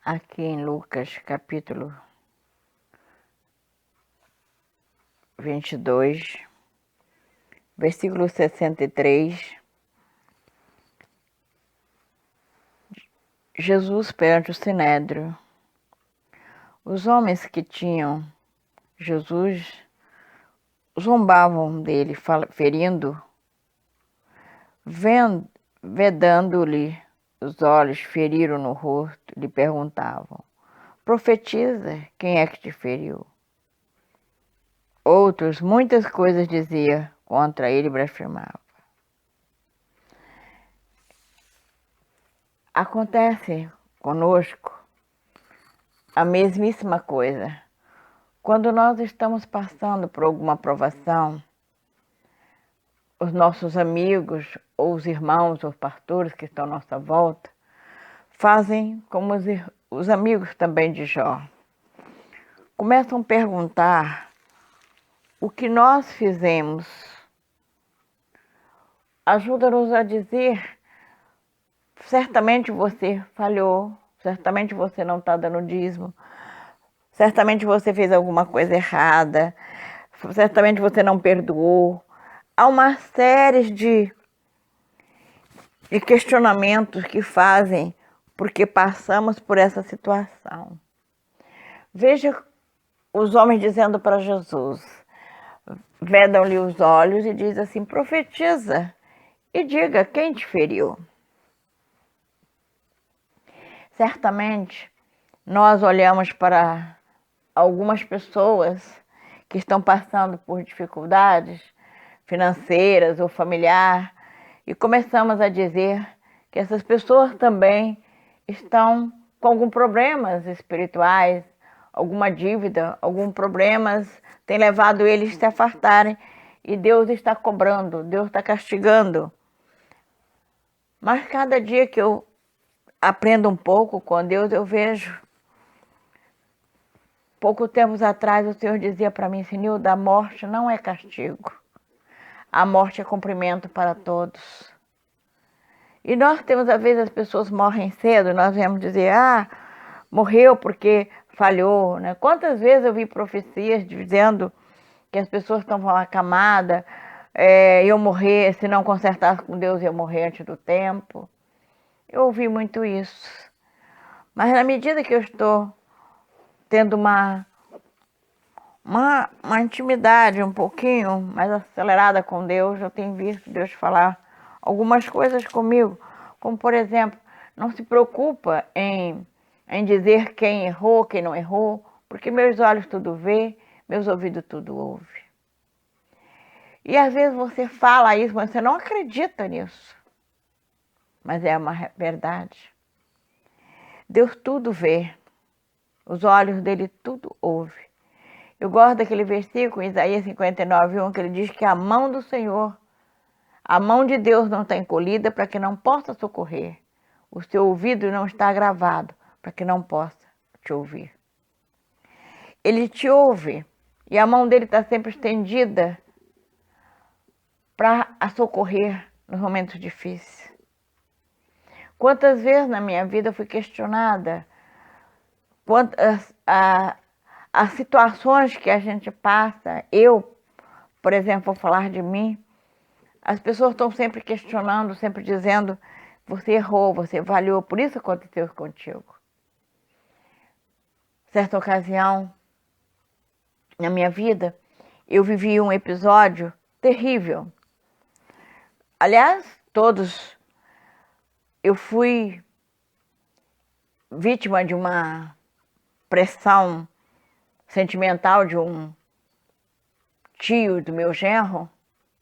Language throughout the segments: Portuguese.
aqui em Lucas, capítulo 22, versículo 63, Jesus perante o Sinédrio. Os homens que tinham Jesus zombavam dele, ferindo, vedando-lhe os olhos, feriram no rosto, lhe perguntavam: profetiza, quem é que te feriu? Outros, muitas coisas dizia contra ele, blasfemava. Acontece conosco a mesmíssima coisa. Quando nós estamos passando por alguma provação, os nossos amigos, ou os irmãos, ou os pastores que estão à nossa volta, fazem como os amigos também de Jó. Começam a perguntar o que nós fizemos. Ajuda-nos a dizer: certamente você falhou, certamente você não está dando dízimo, certamente você fez alguma coisa errada, certamente você não perdoou. Há uma série de questionamentos que fazem porque passamos por essa situação. Veja os homens dizendo para Jesus, vedam-lhe os olhos e diz assim: profetiza e diga, quem te feriu? Certamente nós olhamos para algumas pessoas que estão passando por dificuldades financeiras ou familiares e começamos a dizer que essas pessoas também estão com alguns problemas espirituais, alguma dívida, alguns problemas tem levado eles a se afastarem e Deus está cobrando, Deus está castigando. Mas cada dia que eu aprendo um pouco com Deus, eu vejo. Pouco tempo atrás o Senhor dizia para mim: Senilda, a morte não é castigo. A morte é cumprimento para todos. E nós temos, às vezes, as pessoas morrem cedo, nós vamos dizer: ah, morreu porque falhou, né? Quantas vezes eu vi profecias dizendo que as pessoas estão acamadas, eu morrer, se não consertasse com Deus, eu morrer antes do tempo. Eu ouvi muito isso. Mas na medida que eu estou tendo uma intimidade um pouquinho mais acelerada com Deus, eu tenho visto Deus falar algumas coisas comigo, como por exemplo, não se preocupa em dizer quem errou, quem não errou, porque meus olhos tudo vê, meus ouvidos tudo ouve. E às vezes você fala isso, mas você não acredita nisso. Mas é uma verdade. Deus tudo vê, os olhos dele tudo ouve. Eu gosto daquele versículo, em Isaías 59:1, que ele diz que a mão do Senhor, a mão de Deus não está encolhida para que não possa socorrer. O seu ouvido não está agravado para que não possa te ouvir. Ele te ouve e a mão dele está sempre estendida para socorrer nos momentos difíceis. Quantas vezes na minha vida eu fui questionada as situações que a gente passa. Eu, por exemplo, vou falar de mim, as pessoas estão sempre questionando, sempre dizendo: você errou, você falhou, por isso aconteceu contigo. Certa ocasião, na minha vida, eu vivi um episódio terrível. Aliás, todos, eu fui vítima de uma pressão sentimental de um tio do meu genro,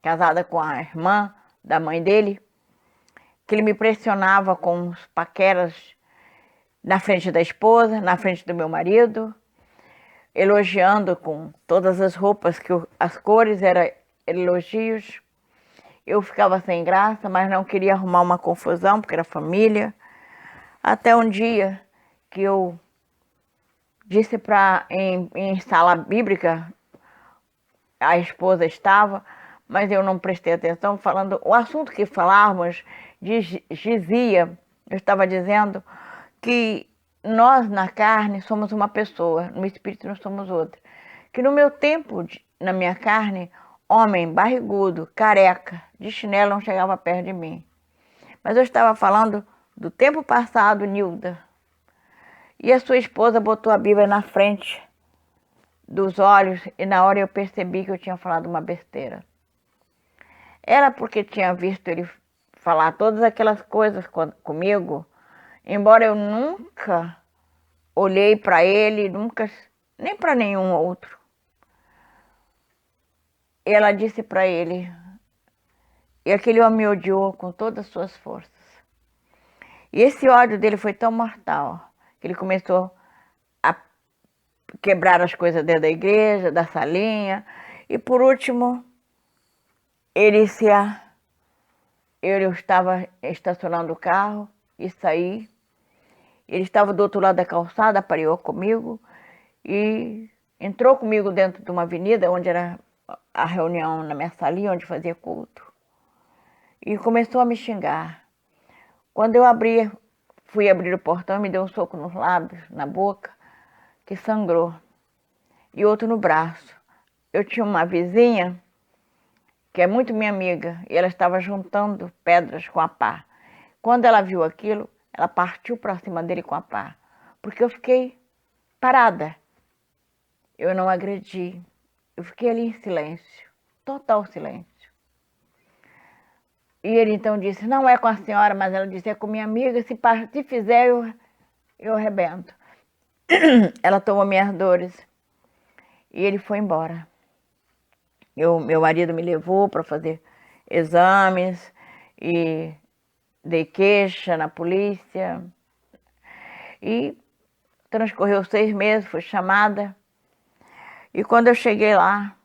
casada com a irmã da mãe dele, que ele me pressionava com os paqueras na frente da esposa, na frente do meu marido, elogiando com todas as roupas, que as cores eram elogios. Eu ficava sem graça, mas não queria arrumar uma confusão, porque era família. Até um dia que eu disse em sala bíblica, a esposa estava, mas eu não prestei atenção, falando, o assunto que falávamos dizia, eu estava dizendo que nós na carne somos uma pessoa, no espírito nós somos outra. Que no meu tempo, na minha carne, homem barrigudo, careca, de chinelo não chegava perto de mim. Mas eu estava falando do tempo passado, Nilda. E a sua esposa botou a Bíblia na frente dos olhos e na hora eu percebi que eu tinha falado uma besteira. Era porque tinha visto ele falar todas aquelas coisas comigo, embora eu nunca olhei para ele, nunca, nem para nenhum outro. Ela disse para ele, e aquele homem me odiou com todas as suas forças. E esse ódio dele foi tão mortal que ele começou a quebrar as coisas dentro da igreja, da salinha, e por último, eu estava estacionando o carro e saí. Ele estava do outro lado da calçada, apareou comigo e entrou comigo dentro de uma avenida onde era a reunião na minha salinha, onde fazia culto. E começou a me xingar. Quando eu fui abrir o portão, me deu um soco nos lábios, na boca, que sangrou. E outro no braço. Eu tinha uma vizinha, que é muito minha amiga, e ela estava juntando pedras com a pá. Quando ela viu aquilo, ela partiu para cima dele com a pá. Porque eu fiquei parada. Eu não agredi. Eu fiquei ali em silêncio. Total silêncio. E ele então disse, não é com a senhora, mas ela disse, é com minha amiga, se fizer eu arrebento. Ela tomou minhas dores e ele foi embora. Meu marido me levou para fazer exames e dei queixa na polícia. E transcorreu 6 meses, fui chamada. E quando eu cheguei lá,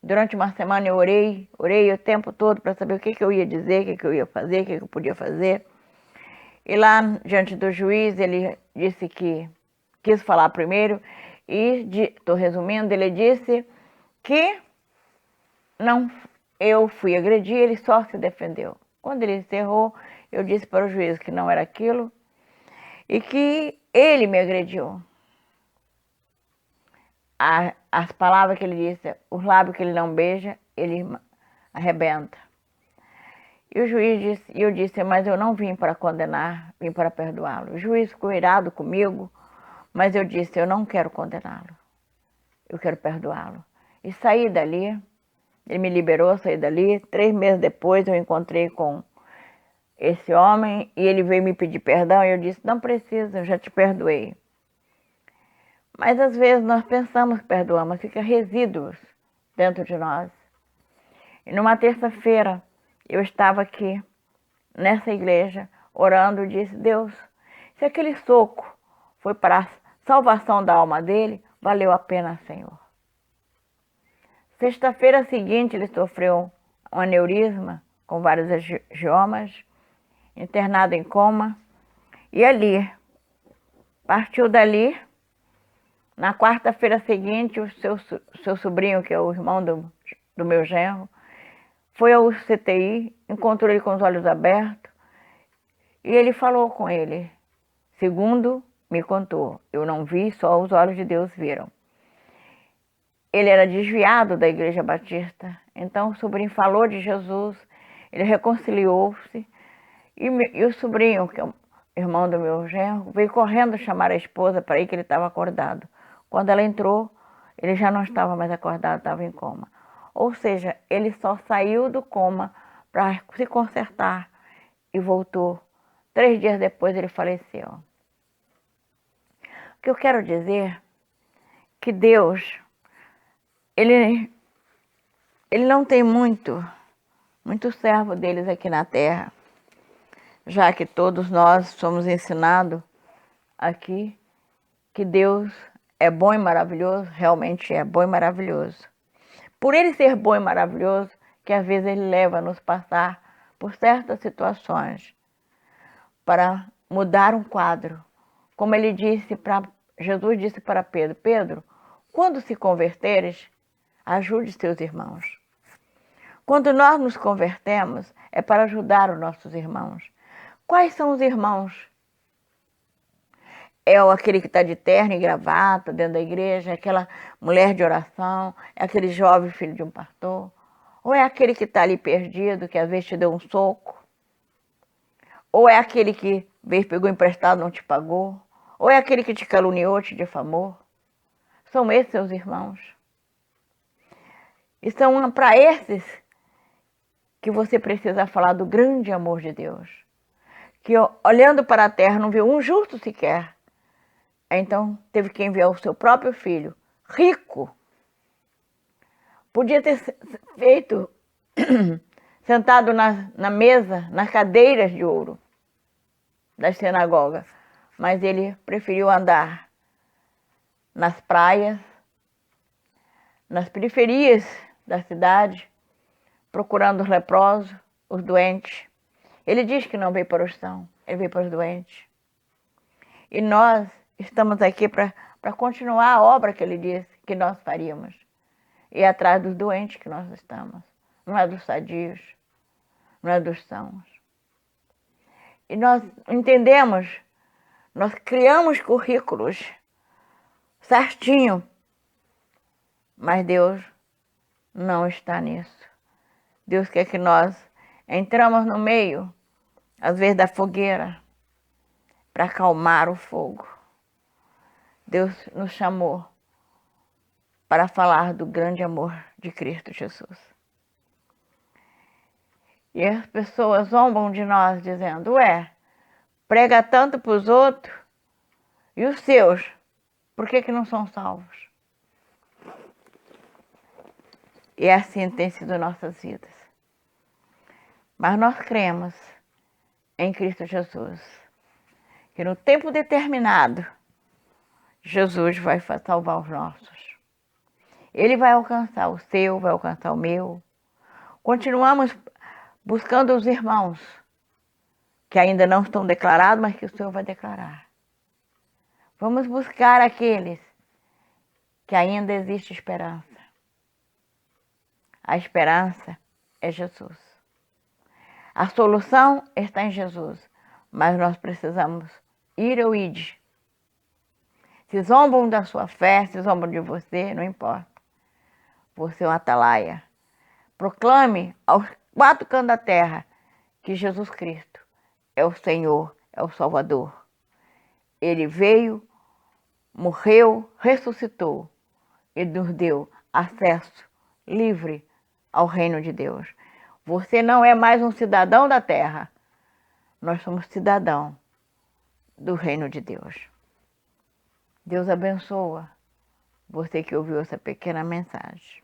durante uma semana eu orei o tempo todo para saber o que eu ia dizer, o que eu ia fazer, o que eu podia fazer. E lá, diante do juiz, ele disse que quis falar primeiro e, estou resumindo, ele disse que não, eu fui agredir, ele só se defendeu. Quando ele encerrou, eu disse para o juiz que não era aquilo e que ele me agrediu. As palavras que ele disse, os lábios que ele não beija, ele arrebenta. E o juiz disse, eu disse, mas eu não vim para condenar, vim para perdoá-lo. O juiz ficou irado comigo, mas eu disse, eu não quero condená-lo, eu quero perdoá-lo. E saí dali, ele me liberou, saí dali. 3 meses depois eu encontrei com esse homem e ele veio me pedir perdão e eu disse, não precisa, eu já te perdoei. Mas às vezes nós pensamos que perdoamos, fica resíduos dentro de nós. E numa terça-feira eu estava aqui, nessa igreja, orando e disse, Deus, se aquele soco foi para a salvação da alma dele, valeu a pena, Senhor. Sexta-feira seguinte ele sofreu um aneurisma com vários angiomas, internado em coma, e ali, partiu dali. Na quarta-feira seguinte, o seu sobrinho, que é o irmão do meu genro, foi ao CTI, encontrou ele com os olhos abertos e ele falou com ele. Segundo me contou, eu não vi, só os olhos de Deus viram. Ele era desviado da Igreja Batista, então o sobrinho falou de Jesus, ele reconciliou-se e o sobrinho, que é o irmão do meu genro, veio correndo chamar a esposa para ir, que ele estava acordado. Quando ela entrou, ele já não estava mais acordado, estava em coma. Ou seja, ele só saiu do coma para se consertar e voltou. 3 dias depois ele faleceu. O que eu quero dizer é que Deus, Ele não tem muito servo deles aqui na terra, já que todos nós somos ensinados aqui que Deus é bom e maravilhoso, realmente é bom e maravilhoso. Por ele ser bom e maravilhoso, que às vezes ele leva a nos passar por certas situações para mudar um quadro. Como Jesus disse para Pedro, Pedro, quando se converteres, ajude seus irmãos. Quando nós nos convertemos, é para ajudar os nossos irmãos. Quais são os irmãos? É aquele que está de terno e gravata dentro da igreja, é aquela mulher de oração, é aquele jovem filho de um pastor, ou é aquele que está ali perdido, que às vezes te deu um soco, ou é aquele que veio, pegou emprestado, não te pagou, ou é aquele que te caluniou, te difamou. São esses seus irmãos. E são para esses que você precisa falar do grande amor de Deus. Que olhando para a terra não viu um justo sequer. Então teve que enviar o seu próprio filho, rico. Podia ter feito sentado na mesa, nas cadeiras de ouro das sinagogas. Mas ele preferiu andar nas praias, nas periferias da cidade, procurando os leprosos, os doentes. Ele diz que não veio para os sãos, ele veio para os doentes. E nós estamos aqui para continuar a obra que ele disse que nós faríamos. E atrás dos doentes que nós estamos. Não é dos sadios, não é dos sãos. E nós entendemos, nós criamos currículos certinho, mas Deus não está nisso. Deus quer que nós entramos no meio, às vezes, da fogueira, para acalmar o fogo. Deus nos chamou para falar do grande amor de Cristo Jesus. E as pessoas zombam de nós dizendo, prega tanto para os outros, e os seus, por que não são salvos? E assim tem sido nossas vidas. Mas nós cremos em Cristo Jesus, que no tempo determinado, Jesus vai salvar os nossos. Ele vai alcançar o seu, vai alcançar o meu. Continuamos buscando os irmãos que ainda não estão declarados, mas que o Senhor vai declarar. Vamos buscar aqueles que ainda existe esperança. A esperança é Jesus. A solução está em Jesus, mas nós precisamos ir ao ide. Se zombam da sua fé, se zombam de você, não importa. Você é um atalaia. Proclame aos 4 cantos da terra que Jesus Cristo é o Senhor, é o Salvador. Ele veio, morreu, ressuscitou e nos deu acesso livre ao reino de Deus. Você não é mais um cidadão da terra. Nós somos cidadãos do reino de Deus. Deus abençoa você que ouviu essa pequena mensagem.